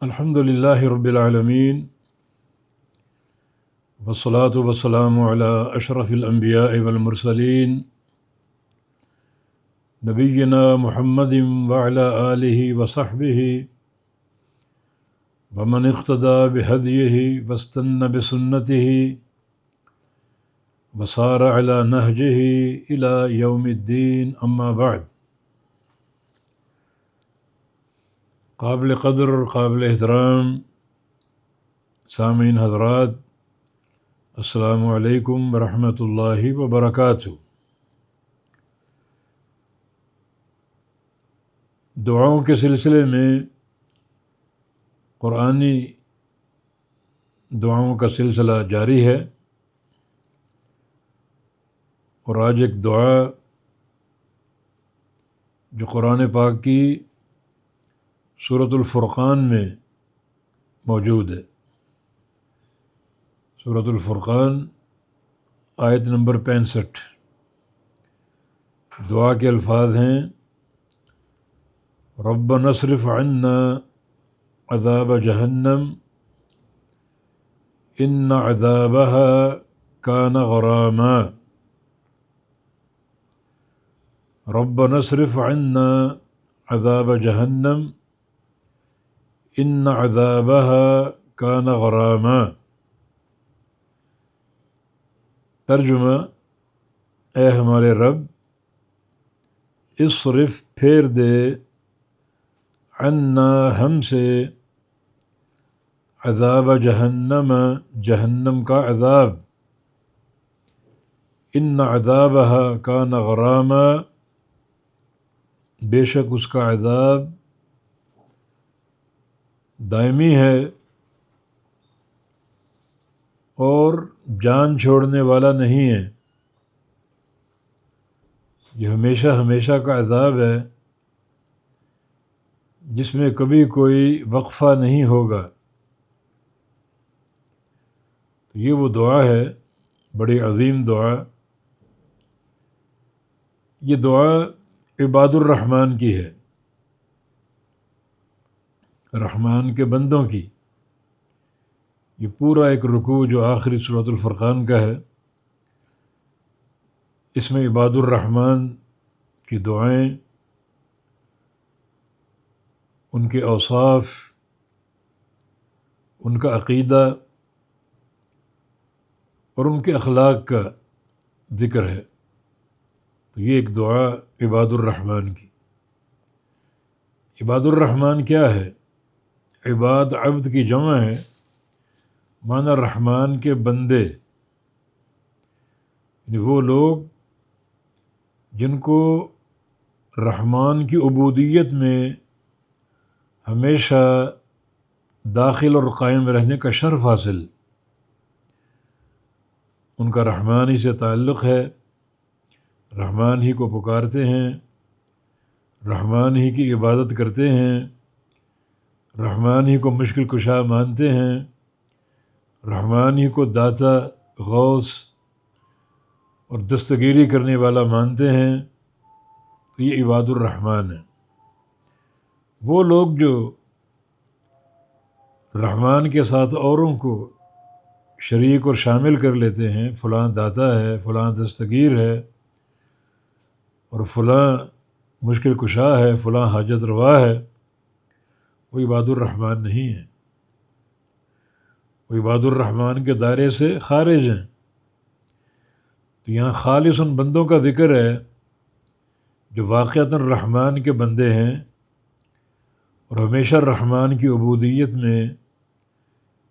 الحمد للہ رب العالمین والصلاة والسلام علی اشرف الانبیاء والمرسلین نبینا محمد وعلی آلہ وصحبہ ومن اقتدى بہدیہ واستنى بسنتہ وسار علی نہجہ الی یوم الدین اما بعد۔ قابل قدر اور قابل احترام سامعین حضرات، السلام علیکم ورحمۃ اللہ وبرکاتہ۔ دعاؤں کے سلسلے میں قرآنی دعاؤں کا سلسلہ جاری ہے، اور آج ایک دعا جو قرآن پاک کی سورۃ الفرقان میں موجود ہے۔ سورۃ الفرقان آیت نمبر 65۔ دعا کے الفاظ ہیں: ربنا اصرف عنا عذاب جہنم ان عذابها کان غراما۔ ربنا اصرف عنا عذاب جہنم ان عذابها کان غراما۔ ترجمہ: اے ہمارے رب، اصرف پھیر دے، عنا ہم سے، عذاب جہنم جہنم کا عذاب، ان عذابها کان غراما بے شک اس کا عذاب دائمی ہے اور جان چھوڑنے والا نہیں ہے۔ یہ ہمیشہ ہمیشہ کا عذاب ہے جس میں کبھی کوئی وقفہ نہیں ہوگا۔ تو یہ وہ دعا ہے، بڑی عظیم دعا۔ یہ دعا عباد الرحمن کی ہے، رحمان کے بندوں کی۔ یہ پورا ایک رکوع جو آخری سورۃ الفرقان کا ہے، اس میں عباد الرحمن کی دعائیں، ان کے اوصاف، ان کا عقیدہ اور ان کے اخلاق کا ذکر ہے۔ تو یہ ایک دعا عباد الرحمن کی۔ عباد الرحمن کیا ہے؟ عباد عبد کی جمع ہے، معنی رحمان کے بندے، یعنی وہ لوگ جن کو رحمان کی عبودیت میں ہمیشہ داخل اور قائم رہنے کا شرف حاصل، ان کا رحمان ہی سے تعلق ہے، رحمان ہی کو پکارتے ہیں، رحمان ہی کی عبادت کرتے ہیں، رحمان ہی کو مشکل کشا مانتے ہیں، رحمان ہی کو داتا، غوث اور دستگیری کرنے والا مانتے ہیں۔ تو یہ عباد الرحمن ہے۔ وہ لوگ جو رحمان کے ساتھ اوروں کو شریک اور شامل کر لیتے ہیں، فلاں داتا ہے، فلاں دستگیر ہے، اور فلاں مشکل کشا ہے، فلاں حاجت روا ہے، وہ عباد الرحمن نہیں ہے، وہ عباد الرحمن کے دائرے سے خارج ہیں۔ تو یہاں خالص ان بندوں کا ذکر ہے جو واقعتاً رحمان کے بندے ہیں اور ہمیشہ رحمان کی عبودیت میں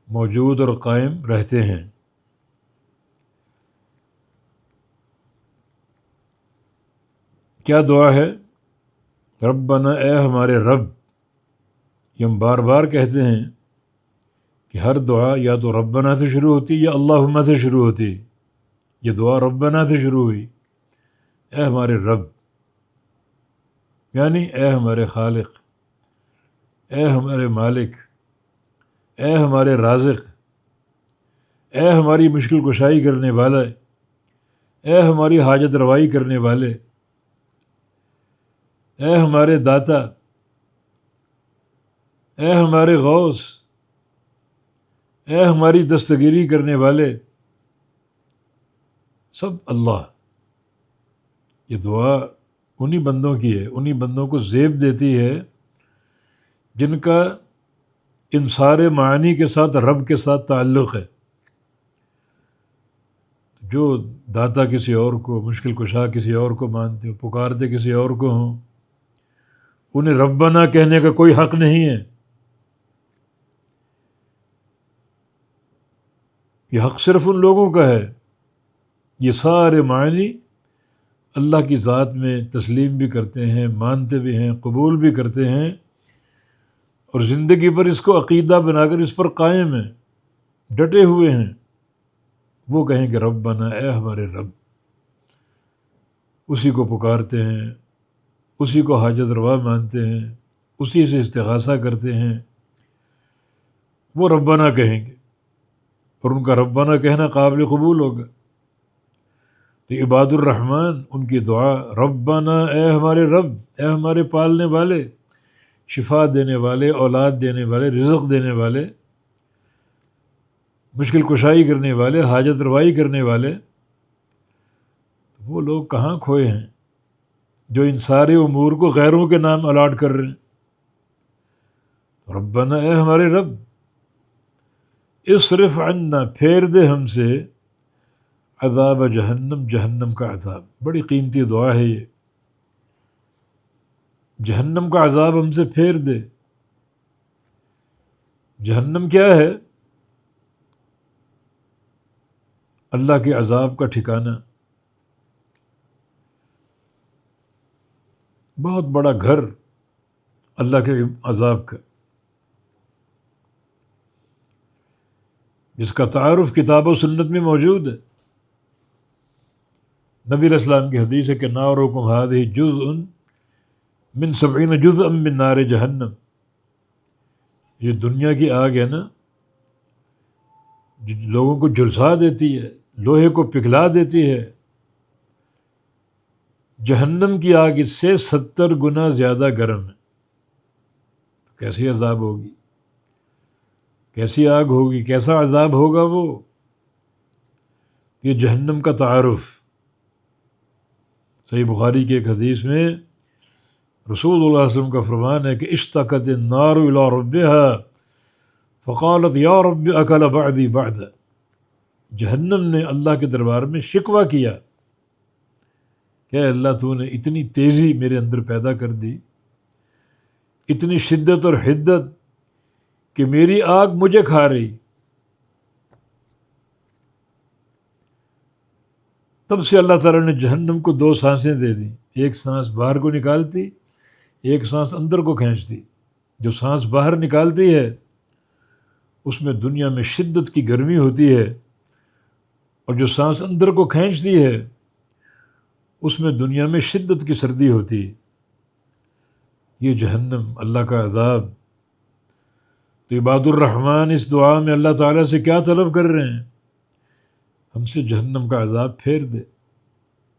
موجود اور قائم رہتے ہیں۔ کیا دعا ہے؟ ربنا، اے ہمارے رب۔ یہ ہم بار بار کہتے ہیں کہ ہر دعا یا تو ربنا سے شروع ہوتی یا اللہم سے شروع ہوتی۔ یہ دعا ربنا سے شروع ہوئی، اے ہمارے رب، یعنی اے ہمارے خالق، اے ہمارے مالک، اے ہمارے رازق، اے ہماری مشکل کشائی کرنے والے، اے ہماری حاجت روائی کرنے والے، اے ہمارے داتا، اے ہمارے غوث، اے ہماری دستگیری کرنے والے، سب اللہ۔ یہ دعا انہی بندوں کی ہے، انہی بندوں کو زیب دیتی ہے جن کا ان سارے معانی کے ساتھ رب کے ساتھ تعلق ہے۔ جو داتا کسی اور کو، مشکل کشا کسی اور کو مانتے ہو، پکارتے کسی اور کو ہوں، انہیں ربنا کہنے کا کوئی حق نہیں ہے۔ یہ حق صرف ان لوگوں کا ہے۔ یہ سارے معنی اللہ کی ذات میں تسلیم بھی کرتے ہیں، مانتے بھی ہیں، قبول بھی کرتے ہیں، اور زندگی پر اس کو عقیدہ بنا کر اس پر قائم ہیں، ڈٹے ہوئے ہیں۔ وہ کہیں کہ ربنا، اے ہمارے رب، اسی کو پکارتے ہیں، اسی کو حاجت روا مانتے ہیں، اسی سے استغاثہ کرتے ہیں، وہ ربنا کہیں گے، اور ان کا ربنا کہنا قابل قبول ہوگا۔ تو عباد الرحمن، ان کی دعا ربنا، اے ہمارے رب، اے ہمارے پالنے والے، شفا دینے والے، اولاد دینے والے، رزق دینے والے، مشکل کشائی کرنے والے، حاجت روائی کرنے والے، وہ لوگ کہاں کھوئے ہیں جو ان سارے امور کو غیروں کے نام الاٹ کر رہے ہیں۔ ربنا، اے ہمارے رب، اصرف عنا، پھیر دے ہم سے، عذاب جہنم، جہنم کا عذاب۔ بڑی قیمتی دعا ہے یہ، جہنم کا عذاب ہم سے پھیر دے۔ جہنم کیا ہے؟ اللہ کے عذاب کا ٹھکانہ، بہت بڑا گھر اللہ کے عذاب کا، جس کا تعارف کتاب و سنت میں موجود ہے۔ نبی علیہ السلام کی حدیث ہے کہ نارکم ہذہ جزء من 70 جزءا من نار جہنم۔ یہ دنیا کی آگ ہے نا، جو لوگوں کو جھلسا دیتی ہے، لوہے کو پگھلا دیتی ہے، جہنم کی آگ اس سے 70 گنا زیادہ گرم ہے۔ کیسی عذاب ہوگی، کیسی آگ ہوگی، کیسا عذاب ہوگا وہ؟ یہ جہنم کا تعارف۔ صحیح بخاری کی ایک حدیث میں رسول اللہ صلی اللہ علیہ وسلم کا فرمان ہے کہ اشتکت النار الی ربها فقالت یا رب اکل بعدی بعد۔ جہنم نے اللہ کے دربار میں شکوہ کیا کہ اے اللہ، تو نے اتنی تیزی میرے اندر پیدا کر دی، اتنی شدت اور حدت کہ میری آگ مجھے کھا رہی۔ تب سے اللہ تعالیٰ نے جہنم کو 2 سانسیں دے دیں، ایک سانس باہر کو نکالتی، ایک سانس اندر کو کھینچتی۔ جو سانس باہر نکالتی ہے اس میں دنیا میں شدت کی گرمی ہوتی ہے، اور جو سانس اندر کو کھینچتی ہے اس میں دنیا میں شدت کی سردی ہوتی ہے۔ یہ جہنم، اللہ کا عذاب۔ تو عباد الرحمن اس دعا میں اللہ تعالیٰ سے کیا طلب کر رہے ہیں؟ ہم سے جہنم کا عذاب پھیر دے۔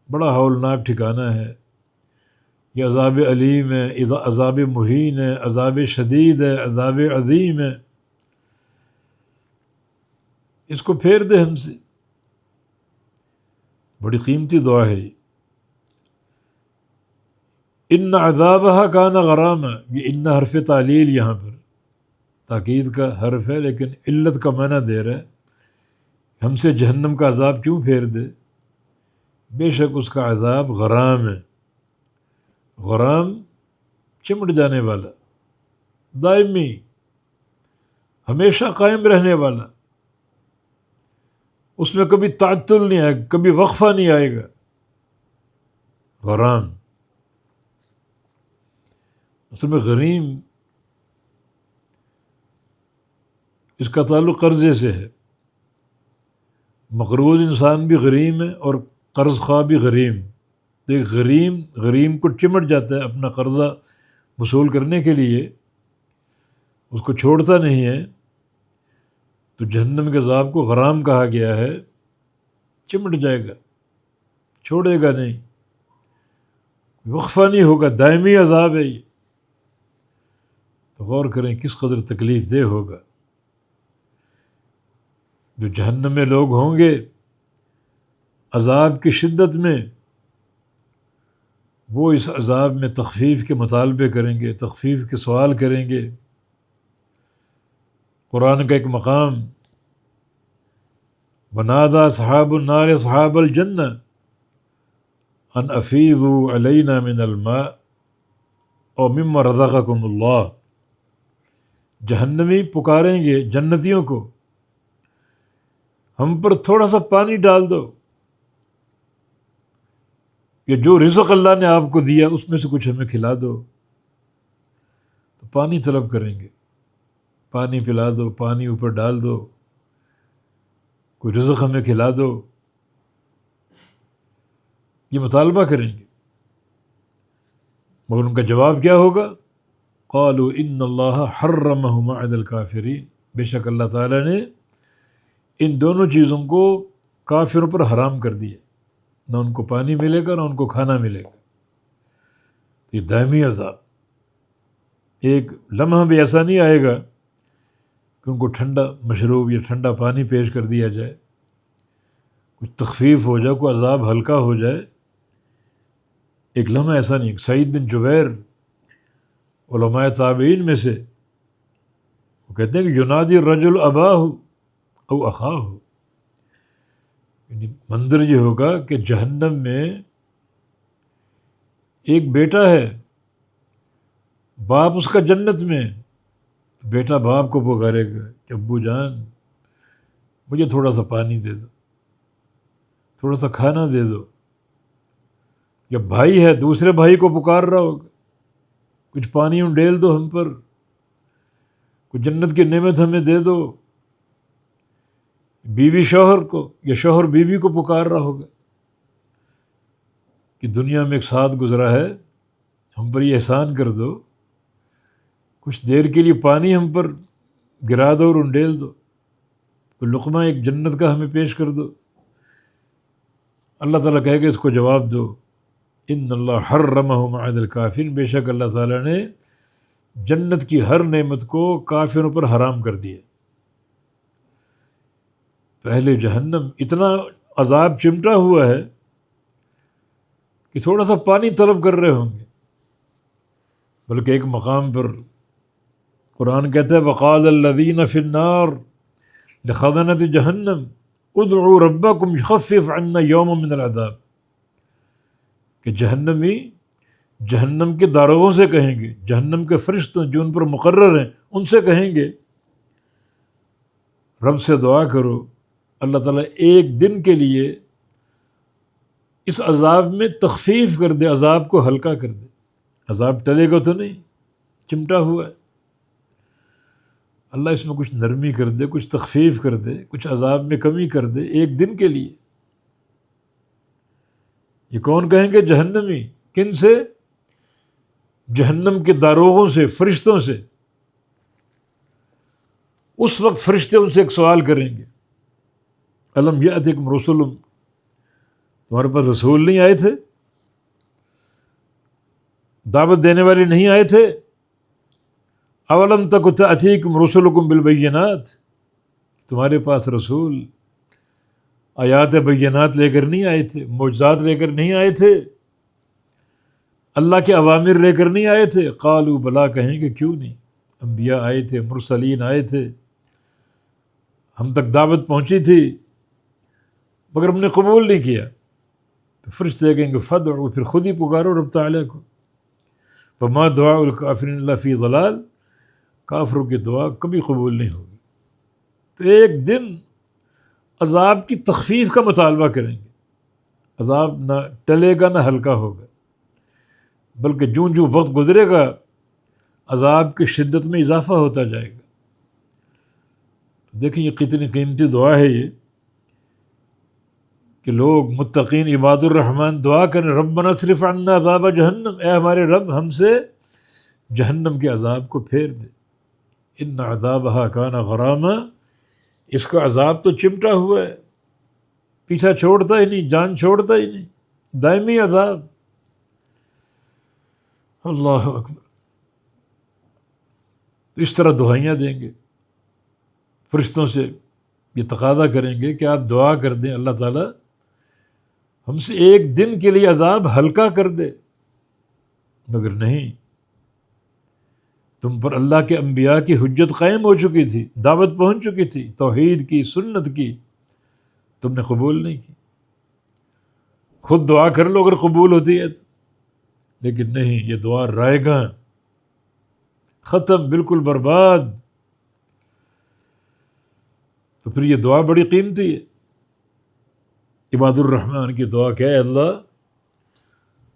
بڑا ہولناک ٹھکانہ ہے یہ، عذاب علیم ہے، عذاب مہین ہے، عذاب شدید ہے، عذاب عظیم ہے۔ اس کو پھیر دے ہم سے۔ بڑی قیمتی دعا ہے یہ۔ ان عذابہ کان غراما، یہ ان حرف تعلیل یہاں پر تاکید کا حرف ہے، لیکن علت کا معنی دے رہا ہے۔ ہم سے جہنم کا عذاب کیوں پھیر دے؟ بے شک اس کا عذاب غرام ہے۔ غرام چمٹ جانے والا، دائمی، ہمیشہ قائم رہنے والا، اس میں کبھی تعطل نہیں آئے گا، کبھی وقفہ نہیں آئے گا۔ غرام اصل میں غریم، اس کا تعلق قرضے سے ہے۔ مقروض انسان بھی غریم ہے اور قرض خواہ بھی غریم۔ تو ایک غریم کو چمٹ جاتا ہے اپنا قرضہ وصول کرنے کے لیے، اس کو چھوڑتا نہیں ہے۔ تو جہنم کے عذاب کو غرام کہا گیا ہے، چمٹ جائے گا، چھوڑے گا نہیں، وقفہ نہیں ہوگا، دائمی عذاب ہے یہ۔ تو غور کریں کس قدر تکلیف دہ ہوگا۔ جو جہنم میں لوگ ہوں گے عذاب کی شدت میں، وہ اس عذاب میں تخفیف کے مطالبے کریں گے، تخفیف کے سوال کریں گے۔ قرآن کا ایک مقام، وَنَادَى أَصْحَابُ النَّارِ أَصْحَابَ الْجَنَّةِ أَنْ أَفِيضُوا عَلَيْنَا مِنَ الْمَاءِ أَوْ مِمَّا رَزَقَكُمُ اللَّهُ، جہنمی پکاریں گے جنتیوں کو، ہم پر تھوڑا سا پانی ڈال دو، کہ جو رزق اللہ نے آپ کو دیا اس میں سے کچھ ہمیں کھلا دو۔ تو پانی طلب کریں گے، پانی پلا دو، پانی اوپر ڈال دو، کوئی رزق ہمیں کھلا دو، یہ مطالبہ کریں گے۔ مگر ان کا جواب کیا ہوگا؟ قالوا ان اللہ حرمہما علی الکافرین، بے شک اللہ تعالیٰ نے ان دونوں چیزوں کو کافروں پر حرام کر دیا، نہ ان کو پانی ملے گا نہ ان کو کھانا ملے گا۔ یہ دائمی عذاب، ایک لمحہ بھی ایسا نہیں آئے گا کہ ان کو ٹھنڈا مشروب یا ٹھنڈا پانی پیش کر دیا جائے، کچھ تخفیف ہو جائے، کوئی عذاب ہلکا ہو جائے، ایک لمحہ ایسا نہیں۔ سعید بن جبیر علماء تابعین میں سے، وہ کہتے ہیں کہ ینادی الرجل اباہ او اخاہ، یعنی منظر یہ ہوگا کہ جہنم میں ایک بیٹا ہے، باپ اس کا جنت میں، بیٹا باپ کو پکارے گا کہ ابو جان مجھے تھوڑا سا پانی دے دو، تھوڑا سا کھانا دے دو۔ یا بھائی ہے دوسرے بھائی کو پکار رہا ہوگا، کچھ پانی ڈیل دو ہم پر، کچھ جنت کی نعمت ہمیں دے دو۔ بیوی شوہر کو یا شوہر بیوی کو پکار رہا ہوگا کہ دنیا میں ایک ساتھ گزرا ہے، ہم پر یہ احسان کر دو، کچھ دیر کے لیے پانی ہم پر گرا دو اور انڈیل دو، کوئی لقمہ ایک جنت کا ہمیں پیش کر دو۔ اللہ تعالیٰ کہے گا اس کو جواب دو، ان اللہ حرمہما علی الکافرین، بے شک اللہ تعالیٰ نے جنت کی ہر نعمت کو کافروں پر حرام کر دیا۔ تو اہل جہنم اتنا عذاب چمٹا ہوا ہے کہ تھوڑا سا پانی طلب کر رہے ہوں گے۔ بلکہ ایک مقام پر قرآن کہتا ہے وقال الذین فی النار لخزنۃ جہنم ادعوا ربکم یخفف عنا یوما من العذاب، کہ جہنمی جہنم کے داروغوں سے کہیں گے، جہنم کے فرشتوں جو ان پر مقرر ہیں ان سے کہیں گے رب سے دعا کرو اللہ تعالیٰ ایک دن کے لیے اس عذاب میں تخفیف کر دے، عذاب کو ہلکا کر دے۔ عذاب ٹلے گا تو نہیں، چمٹا ہوا ہے، اللہ اس میں کچھ نرمی کر دے، کچھ تخفیف کر دے، کچھ عذاب میں کمی کر دے ایک دن کے لیے۔ یہ کون کہیں گے؟ جہنمی۔ کن سے؟ جہنم کے داروغوں سے، فرشتوں سے۔ اس وقت فرشتے ان سے ایک سوال کریں گے، الم یأتکم رسل، تمہارے پاس رسول نہیں آئے تھے؟ دعوت دینے والے نہیں آئے تھے؟ اولم تک تأتیکم رسلکم بالبینات، تمہارے پاس رسول آیات بینات لے کر نہیں آئے تھے، معجزات لے کر نہیں آئے تھے، اللہ کے اوامر لے کر نہیں آئے تھے؟ قالوا بلا، کہیں گے کیوں نہیں، انبیاء آئے تھے، مرسلین آئے تھے، ہم تک دعوت پہنچی تھی مگر ہم نے قبول نہیں کیا۔ تو فرشتے کہیں گے فدعوا، پھر خود ہی پکارو رب تعالیٰ کو۔ فما دعاء الکافرین الا فی ضلال، کافروں کی دعا کبھی قبول نہیں ہوگی۔ تو ایک دن عذاب کی تخفیف کا مطالبہ کریں گے، عذاب نہ ٹلے گا نہ ہلکا ہوگا، بلکہ جوں جوں وقت گزرے گا عذاب کی شدت میں اضافہ ہوتا جائے گا۔ دیکھیں یہ کتنی قیمتی دعا ہے یہ، کہ لوگ متقین عباد الرحمن دعا کریں ربنا اصرف عنا عذاب جہنم، اے ہمارے رب ہم سے جہنم کے عذاب کو پھیر دے، ان عذابها کان غراما، اس کا عذاب تو چمٹا ہوا ہے، پیچھا چھوڑتا ہی نہیں، جان چھوڑتا ہی نہیں، دائمی عذاب۔ اللہ اکبر۔ تو اس طرح دعائیاں دیں گے، فرشتوں سے یہ تقاضا کریں گے کہ آپ دعا کر دیں اللہ تعالیٰ ہم سے ایک دن کے لیے عذاب ہلکا کر دے، مگر نہیں، تم پر اللہ کے انبیاء کی حجت قائم ہو چکی تھی، دعوت پہنچ چکی تھی، توحید کی، سنت کی، تم نے قبول نہیں کی۔ خود دعا کر لو اگر قبول ہوتی ہے تو، لیکن نہیں، یہ دعا رائے گاں، ختم، بالکل برباد۔ تو پھر یہ دعا بڑی قیمتی ہے۔ عباد الرحمن کی دعا کہ اے اللہ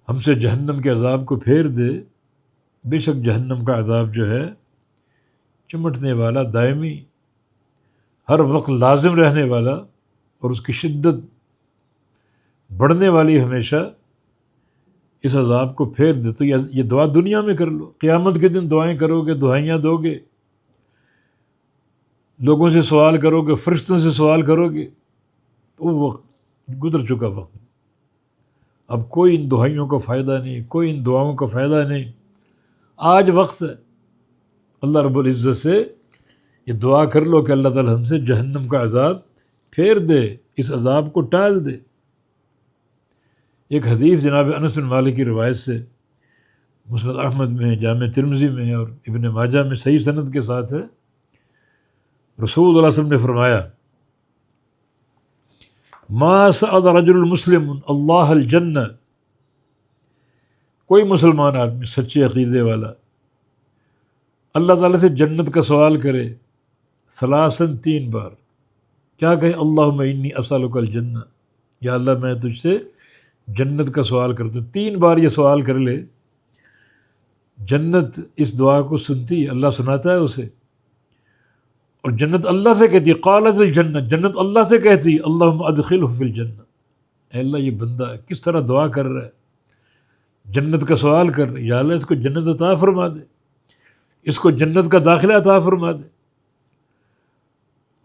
ہم سے جہنم کے عذاب کو پھیر دے، بے شک جہنم کا عذاب جو ہے چمٹنے والا، دائمی، ہر وقت لازم رہنے والا، اور اس کی شدت بڑھنے والی ہمیشہ، اس عذاب کو پھیر دے۔ تو یہ دعا دنیا میں کر لو، قیامت کے دن دعائیں کرو گے، دعائیاں دو گے، لوگوں سے سوال کرو گے، فرشتوں سے سوال کرو گے، تو وہ وقت گزر چکا وقت، اب کوئی ان دعائیوں کا فائدہ نہیں، کوئی ان دعاؤں کا فائدہ نہیں۔ آج وقت ہے اللہ رب العزت سے یہ دعا کر لو کہ اللہ تعالی ہم سے جہنم کا عذاب پھیر دے، اس عذاب کو ٹال دے۔ ایک حدیث جناب انس بن مالک کی روایت سے مسند احمد میں، جامع ترمذی میں اور ابن ماجہ میں صحیح سند کے ساتھ ہے، رسول اللہ صلی اللہ علیہ وسلم نے فرمایا ما سأل رجل مسلم اللہ الجنہ، کوئی مسلمان آدمی سچے عقیدے والا اللہ تعالیٰ سے جنت کا سوال کرے، ثلاثاً، 3 بار، کیا کہے؟ اللہم انی اسألک الجنہ، یا اللہ میں تجھ سے جنت کا سوال کرتا ہوں، 3 بار یہ سوال کر لے، جنت اس دعا کو سنتی ہے، اللہ سناتا ہے اسے، اور جنت اللہ سے کہتی ہے، قالت الجنہ، جنت اللہ سے کہتی ہے اللہم ادخلہ فی الجنہ، اے اللہ یہ بندہ کس طرح دعا کر رہا ہے، جنت کا سوال کر رہا ہے، یا اللہ اس کو جنت عطا فرما دے، اس کو جنت کا داخلہ عطا فرما دے۔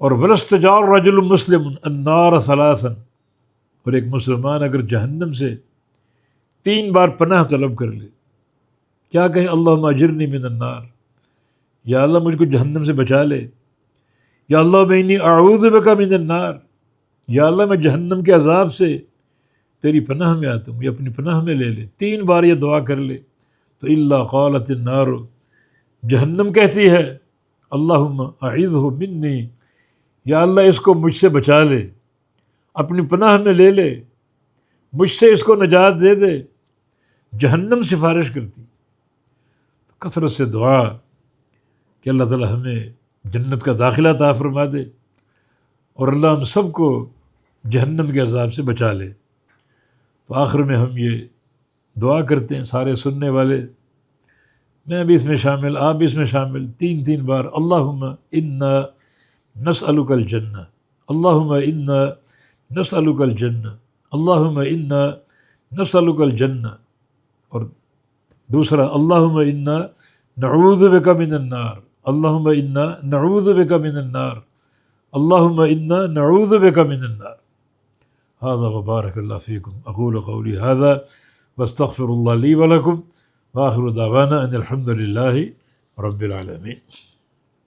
اور وَلَسْتَجَارَ رَجُلٌ مُسْلِمٌ النَّارَ ثَلَاثًا، اور ایک مسلمان اگر جہنم سے 3 بار پناہ طلب کر لے، کیا کہے؟ اللہم اجرنی من النار، یا اللہ مجھ کو جہنم سے بچا لے، یا اللہ میں انی اعوذ بک من النار، یا اللہ میں جہنم کے عذاب سے تیری پناہ میں آتا ہوں، یہ اپنی پناہ میں لے لے، 3 بار یہ دعا کر لے، تو الا قالت النار، جہنم کہتی ہے اللہم اعذہ منی، یا اللہ اس کو مجھ سے بچا لے، اپنی پناہ میں لے لے، مجھ سے اس کو نجات دے دے، جہنم سفارش کرتی۔ کثرت سے دعا کہ اللہ تعالی ہمیں جنت کا داخلہ عطا فرما دے، اور اللہ ہم سب کو جہنم کے عذاب سے بچا لے۔ تو آخر میں ہم یہ دعا کرتے ہیں سارے سننے والے، میں بھی اس میں شامل، آپ بھی اس میں شامل، 3 بار، اللہم انا نسألک الجنہ، اللہم انا نسألک الجنہ، اللہم انا نسألک الجنہ، اور دوسرا اللہم انا نعوذ بک من النار، اللہم انا نعوذ بک من النار، اللہم انا نعوذ بک من النار۔ هذا وبارک اللہ فیکم، اقول قولی هذا واستغفر اللہ لی ولکم، وآخر دعوانا ان الحمد للہ رب العالمین۔